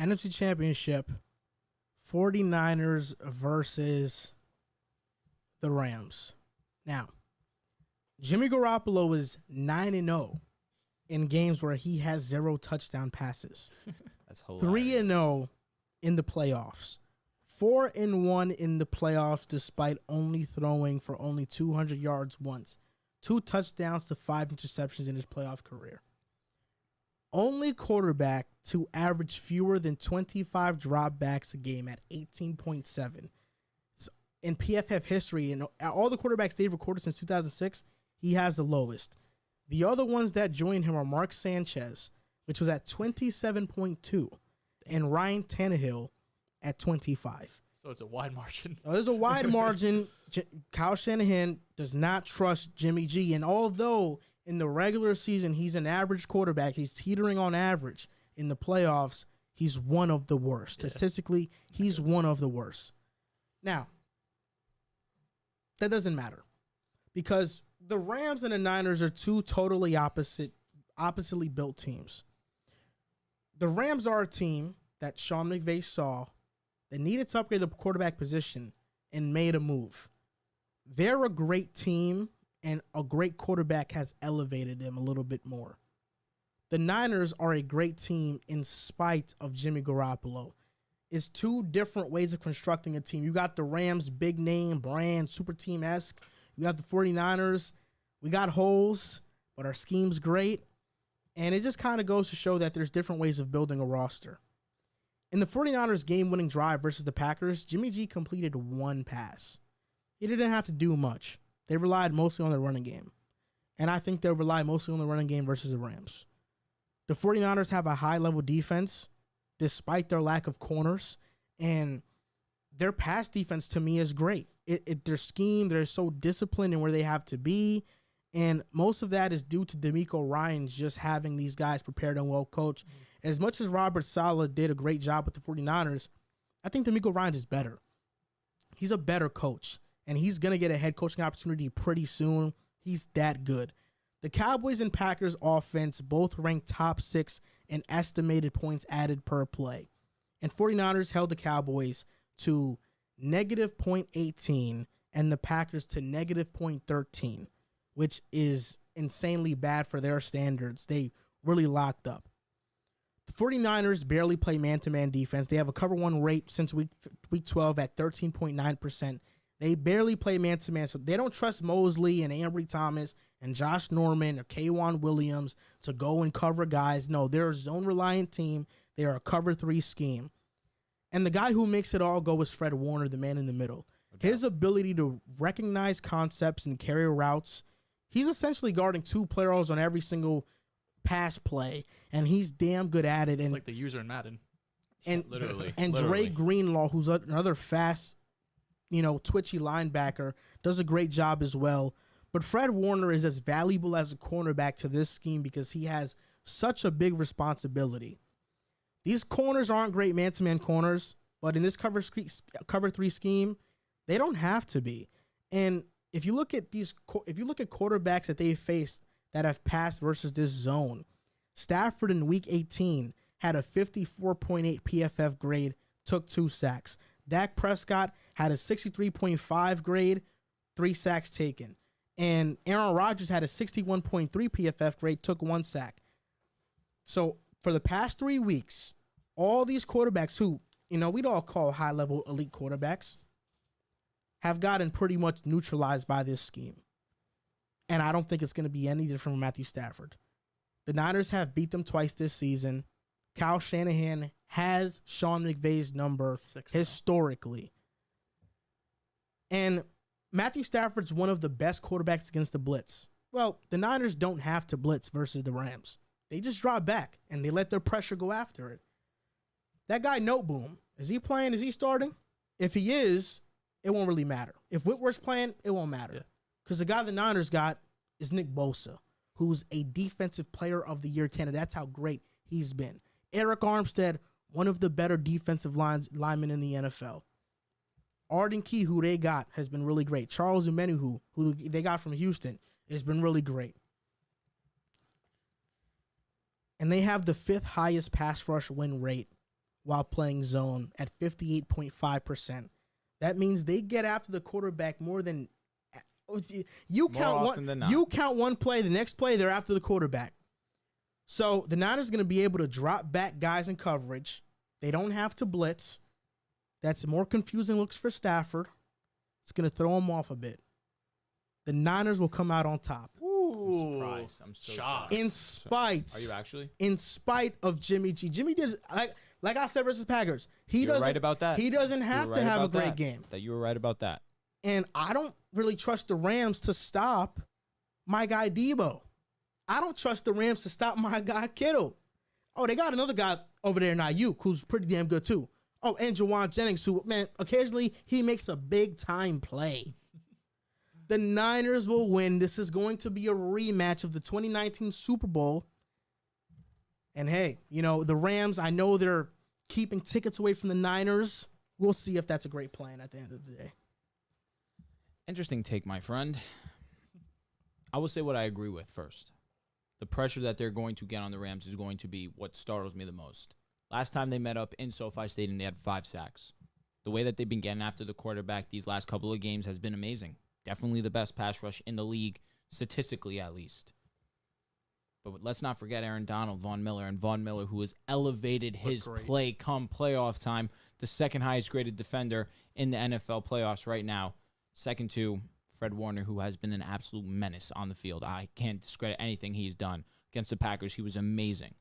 NFC Championship, 49ers versus the Rams. Now, Jimmy Garoppolo is 9-0 in games where he has 0 touchdown passes. That's hilarious. 3-0 in the playoffs. 4-1 in the playoffs despite only throwing for only 200 yards once. 2 touchdowns to 5 interceptions in his playoff career. Only quarterback to average fewer than 25 dropbacks a game at 18.7. In PFF history, and all the quarterbacks they've recorded since 2006, he has the lowest. The other ones that joined him are Mark Sanchez, which was at 27.2, and Ryan Tannehill at 25. So it's a wide margin. There's a wide margin. Kyle Shanahan does not trust Jimmy G. And although in the regular season he's an average quarterback, he's teetering on average, in the playoffs, he's one of the worst. Yeah. Statistically, he's one of the worst. Now, that doesn't matter because the Rams and the Niners are two totally oppositely built teams. The Rams are a team that Sean McVay saw that needed to upgrade the quarterback position and made a move. They're a great team, and a great quarterback has elevated them a little bit more. The Niners are a great team in spite of Jimmy Garoppolo. It's two different ways of constructing a team. You got the Rams, big name, brand, super team-esque. You got the 49ers. We got holes, but our scheme's great. And it just kind of goes to show that there's different ways of building a roster. In the 49ers game-winning drive versus the Packers, Jimmy G completed 1 pass. He didn't have to do much. They relied mostly on their running game. And I think they'll rely mostly on the running game versus the Rams. The 49ers have a high-level defense despite their lack of corners. And their pass defense, to me, is great. Their scheme, they're so disciplined in where they have to be. And most of that is due to DeMeco Ryans just having these guys prepared and well coached. Mm-hmm. As much as Robert Saleh did a great job with the 49ers, I think DeMeco Ryans is better. He's a better coach, and he's going to get a head coaching opportunity pretty soon. He's that good. The Cowboys and Packers offense both ranked top 6 in estimated points added per play. And 49ers held the Cowboys to negative 0.18 and the Packers to negative 0.13, which is insanely bad for their standards. They really locked up. The 49ers barely play man-to-man defense. They have a cover 1 rate since week 12 at 13.9%. They barely play man-to-man, so they don't trust Mosley and Ambry Thomas and Josh Norman or K'Wan Williams to go and cover guys. No, they're a zone-reliant team. They are a cover 3 scheme. And the guy who makes it all go is Fred Warner, the man in the middle. Okay. His ability to recognize concepts and carry routes, he's essentially guarding 2 players on every single pass play, and he's damn good at it. It's like the user in Madden. And literally. Dre Greenlaw, who's another fast, twitchy linebacker, does a great job as well. But Fred Warner is as valuable as a cornerback to this scheme because he has such a big responsibility. These corners aren't great man-to-man corners, but in this cover 3 scheme, they don't have to be. And if you look at quarterbacks that they've faced that have passed versus this zone, Stafford in week 18 had a 54.8 PFF grade, took 2 sacks. Dak Prescott had a 63.5 grade, 3 sacks taken. And Aaron Rodgers had a 61.3 PFF grade, took 1 sack. So for the past 3 weeks, all these quarterbacks who, we'd all call high-level elite quarterbacks, have gotten pretty much neutralized by this scheme. And I don't think it's going to be any different from Matthew Stafford. The Niners have beat them twice this season. Kyle Shanahan has Sean McVay's number 6 historically. And Matthew Stafford's one of the best quarterbacks against the blitz. Well, the Niners don't have to blitz versus the Rams. They just drop back, and they let their pressure go after it. That guy, Noteboom, is he playing? Is he starting? If he is, it won't really matter. If Whitworth's playing, it won't matter. Because the guy the Niners got is Nick Bosa, who's a defensive player of the year candidate. That's how great he's been. Eric Armstead, one of the better defensive linemen in the NFL. Arden Key, who they got, has been really great. Charles Omenihu, who they got from Houston, has been really great. And they have the 5th highest pass rush win rate while playing zone at 58.5%. That means they get after the quarterback more than you count one play, the next play they're after the quarterback. So the Niners are going to be able to drop back guys in coverage. They don't have to blitz. That's more confusing looks for Stafford. It's going to throw him off a bit. The Niners will come out on top. I'm surprised. I'm so shocked. Are you actually? In spite of Jimmy G. Jimmy did like I said versus Packers. You were right about that. He doesn't have to have a great game. That you were right about that. And I don't really trust the Rams to stop my guy Debo. I don't trust the Rams to stop my guy Kittle. Oh, they got another guy over there in Ayuk who's pretty damn good too. Oh, and Jawan Jennings, who, man, occasionally he makes a big-time play. The Niners will win. This is going to be a rematch of the 2019 Super Bowl. And, hey, the Rams, I know they're keeping tickets away from the Niners. We'll see if that's a great plan at the end of the day. Interesting take, my friend. I will say what I agree with first. The pressure that they're going to get on the Rams is going to be what startles me the most. Last time they met up in SoFi Stadium, they had 5 sacks. The way that they've been getting after the quarterback these last couple of games has been amazing. Definitely the best pass rush in the league, statistically at least. But let's not forget Aaron Donald, Von Miller, who has elevated his play come playoff time. The second highest graded defender in the NFL playoffs right now. Second to Fred Warner, who has been an absolute menace on the field. I can't discredit anything he's done. Against the Packers, he was amazing.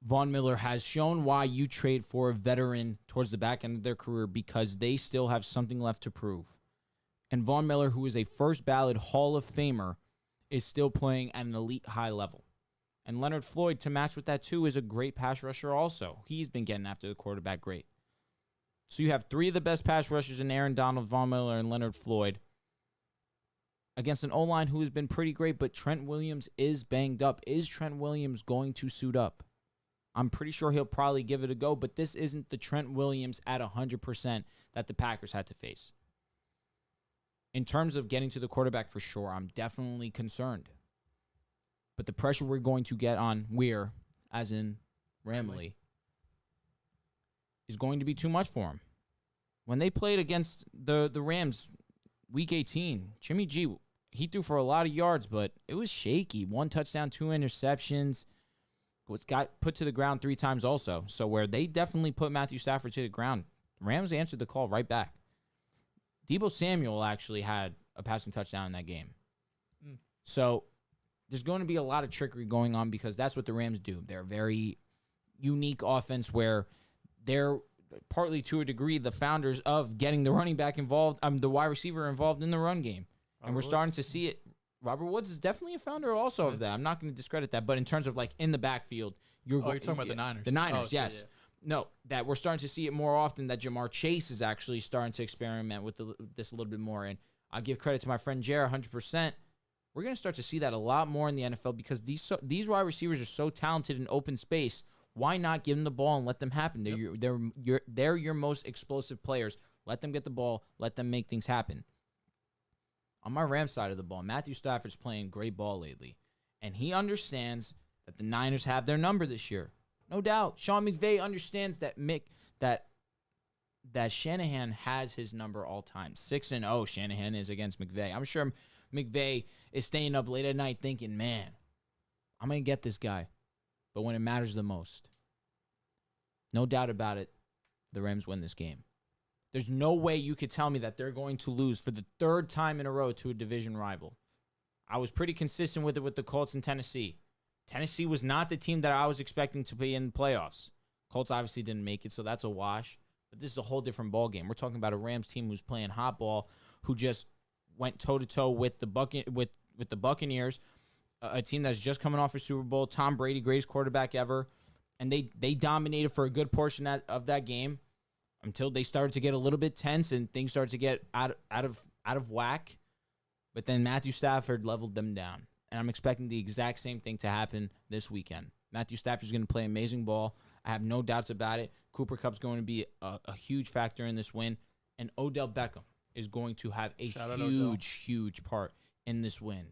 Von Miller has shown why you trade for a veteran towards the back end of their career because they still have something left to prove. And Von Miller, who is a first ballot Hall of Famer, is still playing at an elite high level. And Leonard Floyd, to match with that too, is a great pass rusher also. He's been getting after the quarterback great. So you have 3 of the best pass rushers in Aaron Donald, Von Miller, and Leonard Floyd against an O-line who has been pretty great, but Trent Williams is banged up. Is Trent Williams going to suit up? I'm pretty sure he'll probably give it a go, but this isn't the Trent Williams at 100% that the Packers had to face. In terms of getting to the quarterback for sure, I'm definitely concerned. But the pressure we're going to get on Weir, as in Ramley, is going to be too much for him. When they played against the Rams Week 18, Jimmy G, he threw for a lot of yards, but it was shaky. 1 touchdown, 2 interceptions. Got put to the ground 3 times also. So where they definitely put Matthew Stafford to the ground, Rams answered the call right back. Deebo Samuel actually had a passing touchdown in that game. So there's going to be a lot of trickery going on because that's what the Rams do. They're a very unique offense where they're partly to a degree the founders of getting the running back involved, the wide receiver involved in the run game. And we're starting to see it. Robert Woods is definitely a founder also of that. I'm not going to discredit that. But in terms of like in the backfield, you're talking about the Niners. The Niners, yes. Yeah. No, that we're starting to see it more often that Jamar Chase is actually starting to experiment with this a little bit more. And I give credit to my friend Jared 100%. We're going to start to see that a lot more in the NFL because these wide receivers are so talented in open space. Why not give them the ball and let them happen? They're your most explosive players. Let them get the ball. Let them make things happen. On my Rams side of the ball, Matthew Stafford's playing great ball lately. And he understands that the Niners have their number this year. No doubt. Sean McVay understands that Shanahan has his number all time. 6-0 Shanahan is against McVay. I'm sure McVay is staying up late at night thinking, man, I'm going to get this guy. But when it matters the most, no doubt about it, the Rams win this game. There's no way you could tell me that they're going to lose for the 3rd time in a row to a division rival. I was pretty consistent with it with the Colts in Tennessee. Tennessee was not the team that I was expecting to be in the playoffs. Colts obviously didn't make it, so that's a wash. But this is a whole different ballgame. We're talking about a Rams team who's playing hot ball, who just went toe-to-toe with the Buccaneers, a team that's just coming off a Super Bowl. Tom Brady, greatest quarterback ever. And they dominated for a good portion of that game until they started to get a little bit tense and things started to get out of whack. But then Matthew Stafford leveled them down. And I'm expecting the exact same thing to happen this weekend. Matthew Stafford's going to play amazing ball. I have no doubts about it. Cooper Kupp's going to be a huge factor in this win. And Odell Beckham is going to have a huge part in this win.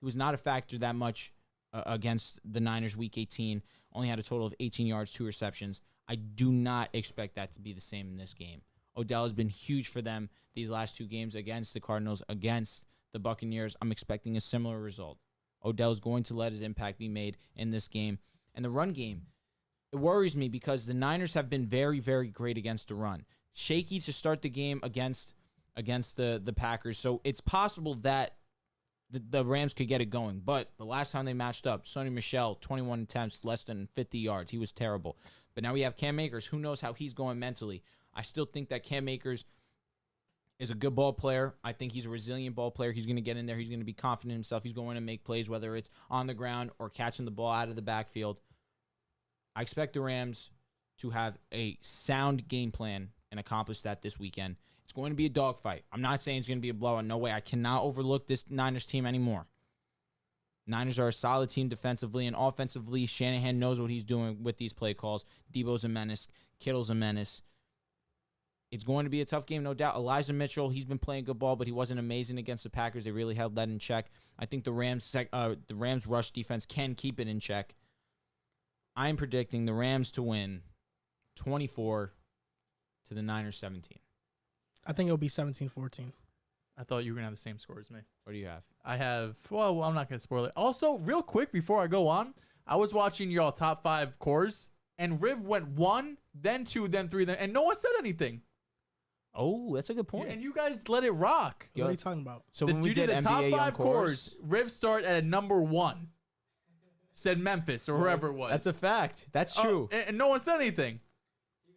He was not a factor that much against the Niners Week 18. Only had a total of 18 yards, 2 receptions. I do not expect that to be the same in this game. Odell has been huge for them these last 2 games against the Cardinals, against the Buccaneers. I'm expecting a similar result. Odell is going to let his impact be made in this game. And the run game, it worries me because the Niners have been very, very great against the run. Shaky to start the game against the Packers. So it's possible that the Rams could get it going. But the last time they matched up, Sonny Michel, 21 attempts, less than 50 yards. He was terrible. But now we have Cam Akers. Who knows how he's going mentally? I still think that Cam Akers is a good ball player. I think he's a resilient ball player. He's going to get in there. He's going to be confident in himself. He's going to make plays, whether it's on the ground or catching the ball out of the backfield. I expect the Rams to have a sound game plan and accomplish that this weekend. It's going to be a dogfight. I'm not saying it's going to be a blowout. No way. I cannot overlook this Niners team anymore. Niners are a solid team defensively and offensively. Shanahan knows what he's doing with these play calls. Debo's a menace. Kittle's a menace. It's going to be a tough game, no doubt. Elijah Mitchell, he's been playing good ball, but he wasn't amazing against the Packers. They really held that in check. I think the Rams rush defense can keep it in check. I'm predicting the Rams to win 24 to the Niners 17. I think it'll be 17-14. I thought you were going to have the same score as me. What do you have? I have, well, I'm not going to spoil it. Also, real quick before I go on, I was watching y'all top 5 cores, and Riv went 1, then 2, then 3, and no one said anything. Oh, that's a good point. Yeah, and you guys let it rock. What are you talking about? So when we did the NBA top 5 young cores, Riv start at a number 1. Said Memphis or whoever it was. That's a fact. That's true. And no one said anything.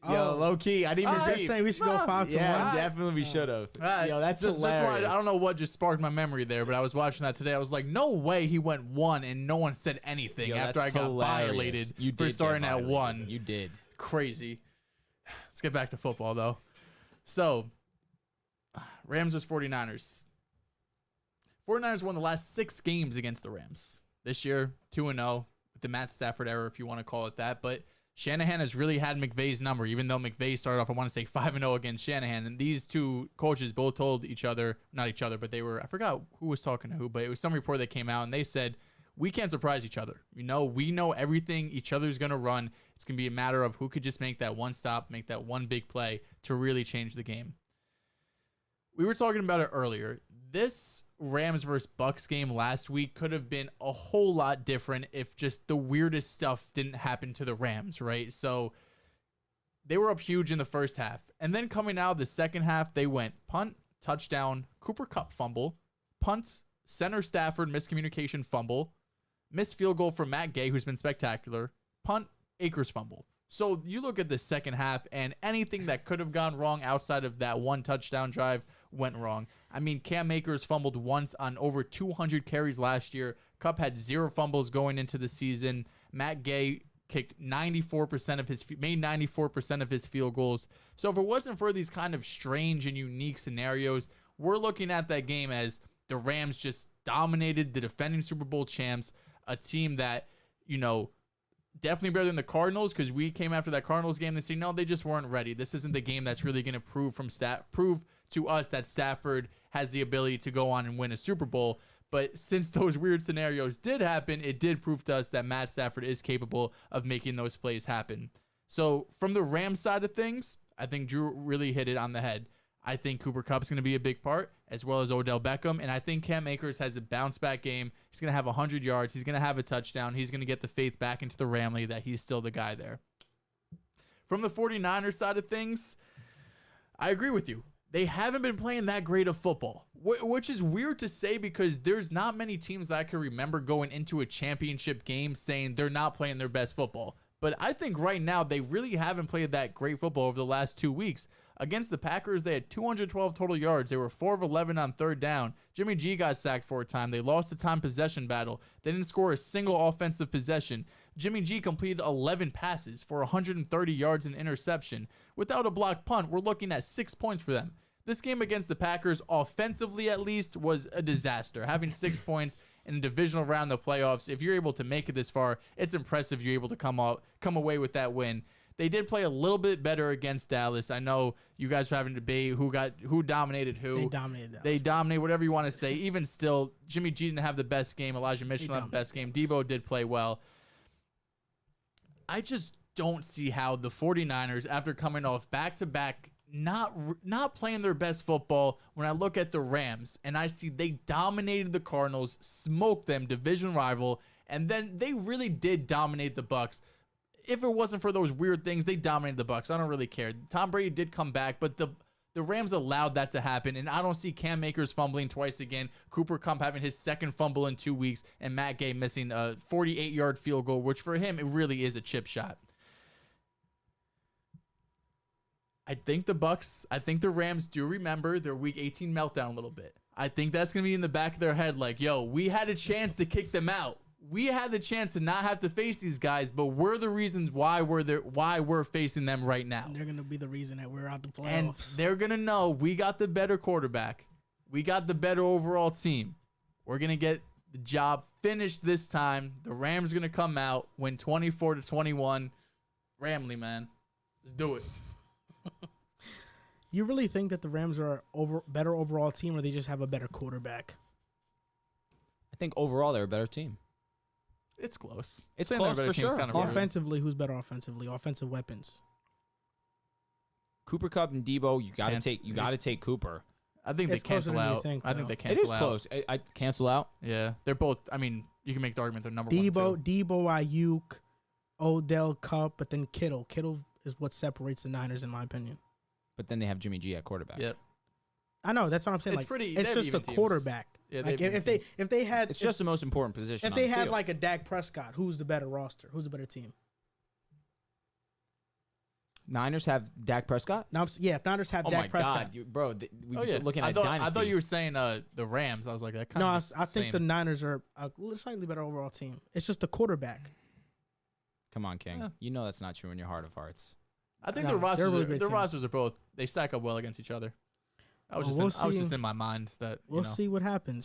Yo, low key, I didn't even Just saying we should go 5 to 1. Yeah, definitely we should have. Yo, that's just hilarious. I don't know what just sparked my memory there, but I was watching that today. I was like, no way he went 1 and no one said anything after I got violated for starting at 1. You did. Crazy. Let's get back to football, though. So, Rams vs. 49ers. 49ers won the last 6 games against the Rams. This year, 2-0 with the Matt Stafford era, if you want to call it that. But Shanahan has really had McVay's number, even though McVay started off, I want to say, 5-0 against Shanahan. And these two coaches both told each other, not each other, but they were, I forgot who was talking to who, but it was some report that came out, and they said, we can't surprise each other. You know, we know everything each other's going to run. It's going to be a matter of who could just make that one stop, make that one big play to really change the game. We were talking about it earlier. This Rams versus Bucks game last week could have been a whole lot different if just the weirdest stuff didn't happen to the Rams, right? So they were up huge in the first half. And then coming out of the second half, they went punt, touchdown, Cooper Kupp fumble, punt, center Stafford miscommunication fumble, missed field goal from Matt Gay, who's been spectacular, punt, Akers fumble. So you look at the second half, and anything that could have gone wrong outside of that one touchdown drive went wrong. I mean, Cam Akers fumbled once on over 200 carries last year. Kupp had 0 fumbles going into the season. Matt Gay kicked 94% of his made 94% of his field goals. So if it wasn't for these kind of strange and unique scenarios, we're looking at that game as the Rams just dominated the defending Super Bowl champs, a team that, you know, definitely better than the Cardinals, because we came after that Cardinals game and said, no, they just weren't ready. This isn't the game that's really going to prove to us that Stafford has the ability to go on and win a Super Bowl. But since those weird scenarios did happen, it did prove to us that Matt Stafford is capable of making those plays happen. So from the Rams side of things, I think Drew really hit it on the head. I think Cooper Kupp's going to be a big part, as well as Odell Beckham. And I think Cam Akers has a bounce-back game. He's going to have 100 yards. He's going to have a touchdown. He's going to get the faith back into the Ramley that he's still the guy there. From the 49ers side of things, I agree with you. They haven't been playing that great of football, which is weird to say because there's not many teams that I can remember going into a championship game saying they're not playing their best football. But I think right now they really haven't played that great football over the last 2 weeks. Against the Packers, they had 212 total yards. They were 4 of 11 on third down. Jimmy G got sacked 4 times. They lost the time possession battle. They didn't score a single offensive possession. Jimmy G completed 11 passes for 130 yards and interception. Without a blocked punt, we're looking at 6 points for them. This game against the Packers, offensively at least, was a disaster. Having 6 points in a divisional round of the playoffs, if you're able to make it this far, it's impressive you're able to come away with that win. They did play a little bit better against Dallas. I know you guys were having a debate who dominated who. They dominated Dallas. They dominated, whatever you want to say. Even still, Jimmy G didn't have the best game. Elijah Mitchell had the best game. Debo did play well. I just don't see how the 49ers, after coming off back-to-back, not playing their best football, when I look at the Rams and I see they dominated the Cardinals, smoked them, division rival, and then they really did dominate the Bucs. If it wasn't for those weird things, they dominated the Bucs. I don't really care. Tom Brady did come back, but the Rams allowed that to happen, and I don't see Cam Akers fumbling twice again, Cooper Kupp having his second fumble in 2 weeks, and Matt Gay missing a 48-yard field goal, which for him, it really is a chip shot. I think the Rams do remember their Week 18 meltdown a little bit. I think that's going to be in the back of their head like, yo, we had a chance to kick them out. We had the chance to not have to face these guys, but we're the reasons why we're facing them right now. And they're going to be the reason that we're out the playoffs. And they're going to know we got the better quarterback. We got the better overall team. We're going to get the job finished this time. The Rams are going to come out, win 24-21. Ramley, man. Let's do it. You really think that the Rams are better overall team, or they just have a better quarterback? I think overall they're a better team. It's close. It's close for sure. Kind of Offensively, who's better offensively? Offensive weapons. Cooper Kupp and Debo, you got to take Cooper. I think It's they cancel closer than you out. think, I think though. they cancel out. It is close. I cancel out. Yeah, they're both. I mean, you can make the argument they're number one. Debo, Ayuk, Odell, Kupp, but then Kittle. Kittle is what separates the Niners, in my opinion. But then they have Jimmy G at quarterback. Yep. I know, that's what I'm saying. It's like, pretty. it's just the quarterback. Yeah, like if they had, It's just the most important position. if on they the had field. like a Dak Prescott, who's the better roster? Who's the better team? Niners have Dak Prescott. Now, if Niners have Oh Dak my Prescott, God, bro! We Oh were yeah. looking I at thought, dynasty. I thought you were saying the Rams. I was like, that kind no, of. I think the Niners are a slightly better overall team. It's just the quarterback. Come on, King. Yeah. You know that's not true in your heart of hearts. I think No, their rosters. they're a really great Their team. rosters are both. They stack up well against each other. I was Well, just we'll in see. my mind that We'll see what happens.